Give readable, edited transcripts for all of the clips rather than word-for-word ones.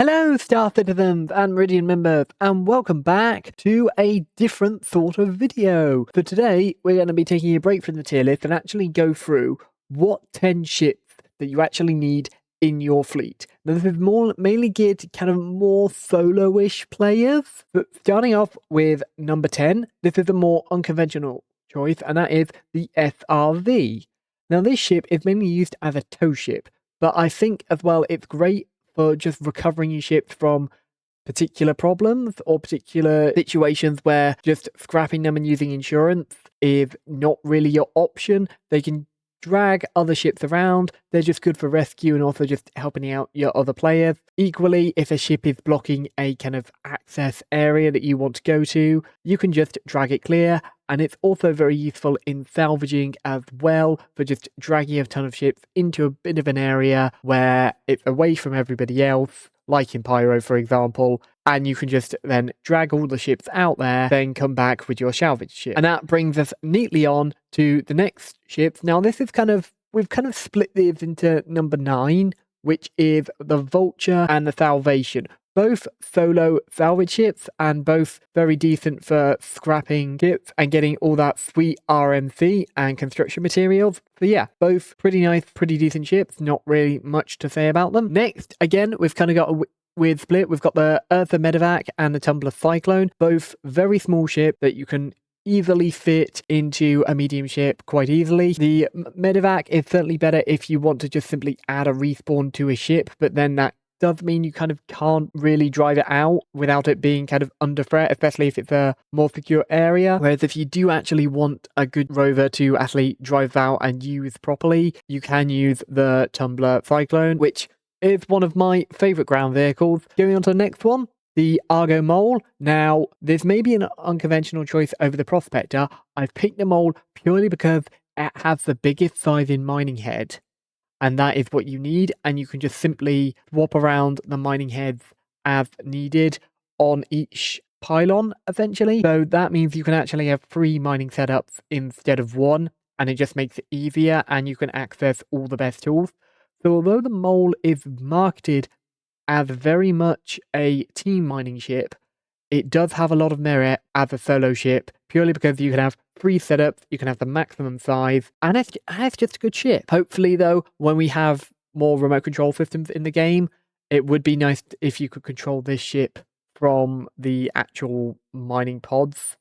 Hello Star Citizens and Meridian members, and welcome back to a different sort of video. For today, we're going to be taking a break from the tier list and actually go through what 10 ships that you actually need in your fleet. Now this is mainly geared to kind of more solo-ish players, but starting off with number 10, this is a more unconventional choice, and that is the SRV. Now this ship is mainly used as a tow ship, but I think as well it's great for just recovering your ships from particular problems or particular situations where just scrapping them and using insurance is not really your option. They can drag other ships around. They're just good for rescue and also just helping out your other players. Equally, if a ship is blocking a kind of access area that you want to go to, you can just drag it clear. And it's also very useful in salvaging as well, for just dragging a ton of ships into a bit of an area where it's away from everybody else, like in Pyro, for example, and you can just then drag all the ships out there, then come back with your salvage ship. And that brings us neatly on to the next ships. Now, this is we've kind of split these into number 9, which is the Vulture and the Salvation. Both solo salvage ships and both very decent for scrapping ships and getting all that sweet RMC and construction materials. So yeah, both pretty nice, pretty decent ships. Not really much to say about them. Next, again, we've kind of got a weird split. We've got the Ursa Medivac and the Tumbler Cyclone. Both very small ships that you can easily fit into a medium ship quite easily. The Medivac is certainly better if you want to just simply add a respawn to a ship, but then that does mean you kind of can't really drive it out without it being kind of under threat, especially if it's a more secure area. Whereas if you do actually want a good rover to actually drive out and use properly, you can use the Tumbler Cyclone, which is one of my favourite ground vehicles. Going on to the next one, the Argo Mole. Now, this may be an unconventional choice over the Prospector. I've picked the Mole purely because it has the biggest size in mining head. And that is what you need, and you can just simply swap around the mining heads as needed on each pylon, essentially. So that means you can actually have 3 mining setups instead of 1, and it just makes it easier, and you can access all the best tools. So although the Mole is marketed as very much a team mining ship, it does have a lot of merit as a solo ship, purely because you can have 3 setups, you can have the maximum size, and it's just a good ship. Hopefully, though, when we have more remote control systems in the game, it would be nice if you could control this ship from the actual mining pods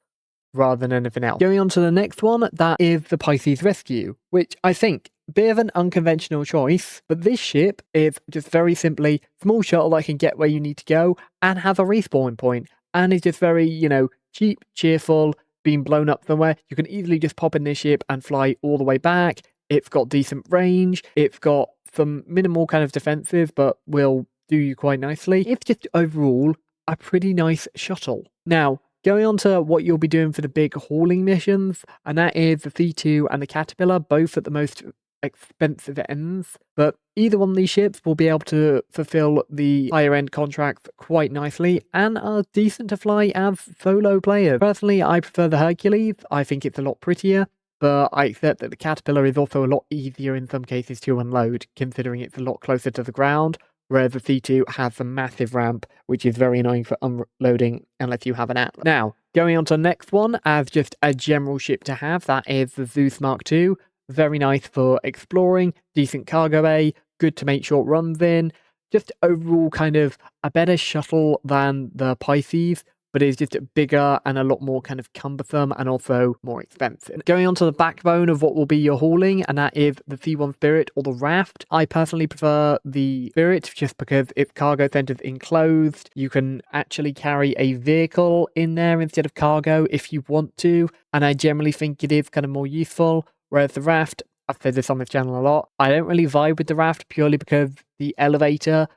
rather than anything else. Going on to the next one, that is the Pisces Rescue, which I think bit of an unconventional choice, but this ship is just very simply small shuttle that can get where you need to go and has a respawn point. And it's just very, cheap, cheerful, being blown up somewhere. You can easily just pop in this ship and fly all the way back. It's got decent range. It's got some minimal kind of defensive, but will do you quite nicely. It's just overall a pretty nice shuttle. Now, going on to what you'll be doing for the big hauling missions, and that is the C2 and the Caterpillar, both at the most expensive ends, but either one of these ships will be able to fulfill the higher end contracts quite nicely and are decent to fly as solo players. Personally, I prefer the Hercules. I think it's a lot prettier, but I accept that the Caterpillar is also a lot easier in some cases to unload, considering it's a lot closer to the ground, whereas the C2 has a massive ramp, which is very annoying for unloading unless you have an Atlas. Now, going on to the next one, as just a general ship to have, that is the Zeus MKII. Very nice for exploring, decent cargo bay, good to make short runs in. Just overall kind of a better shuttle than the Pisces, but it's just bigger and a lot more kind of cumbersome and also more expensive. Going on to the backbone of what will be your hauling, and that is the C1 Spirit or the RAFT. I personally prefer the Spirit just because its cargo center's enclosed. You can actually carry a vehicle in there instead of cargo if you want to, and I generally think it is kind of more useful. Whereas the RAFT, I've said this on this channel a lot, I don't really vibe with the RAFT purely because the elevator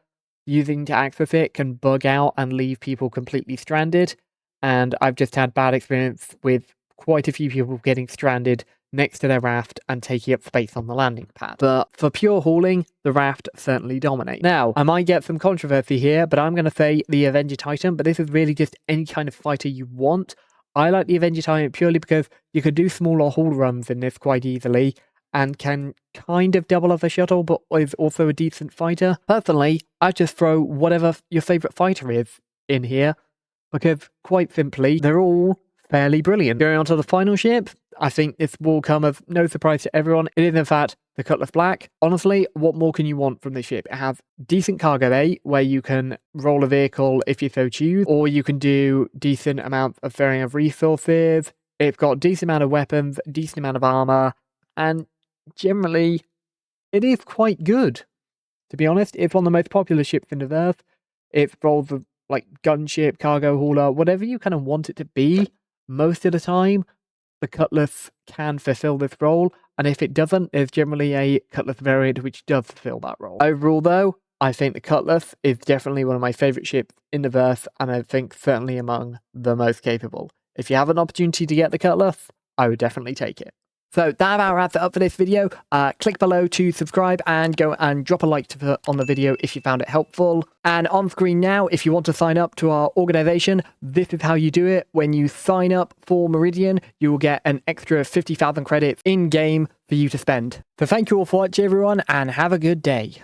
using to access it can bug out and leave people completely stranded. And I've just had bad experience with quite a few people getting stranded next to their RAFT and taking up space on the landing pad. But for pure hauling, the RAFT certainly dominates. Now, I might get some controversy here, but I'm going to say the Avenger Titan, but this is really just any kind of fighter you want. I like the Avenger Titan purely because you could do smaller haul runs in this quite easily, and can kind of double as a shuttle, but is also a decent fighter. Personally, I just throw whatever your favourite fighter is in here, because quite simply, they're all fairly brilliant. Going on to the final ship, I think this will come as no surprise to everyone. It is in fact the Cutlass Black. Honestly, what more can you want from this ship? It has decent cargo bay, where you can roll a vehicle if you so choose, or you can do decent amount of ferrying of resources. It's got decent amount of weapons, decent amount of armor, and generally, it is quite good. To be honest, it's one of the most popular ships in the Earth. It rolls the like gunship, cargo hauler, whatever you kind of want it to be. Most of the time, the Cutlass can fulfill this role, and if it doesn't, there's generally a Cutlass variant which does fulfill that role. Overall, though, I think the Cutlass is definitely one of my favourite ships in the verse, and I think certainly among the most capable. If you have an opportunity to get the Cutlass, I would definitely take it. So that about wraps it up for this video. Click below to subscribe and go and drop a like on the video if you found it helpful. And on screen now, if you want to sign up to our organization, this is how you do it. When you sign up for Meridian, you will get an extra 50,000 credits in game for you to spend. So thank you all for watching, everyone, and have a good day.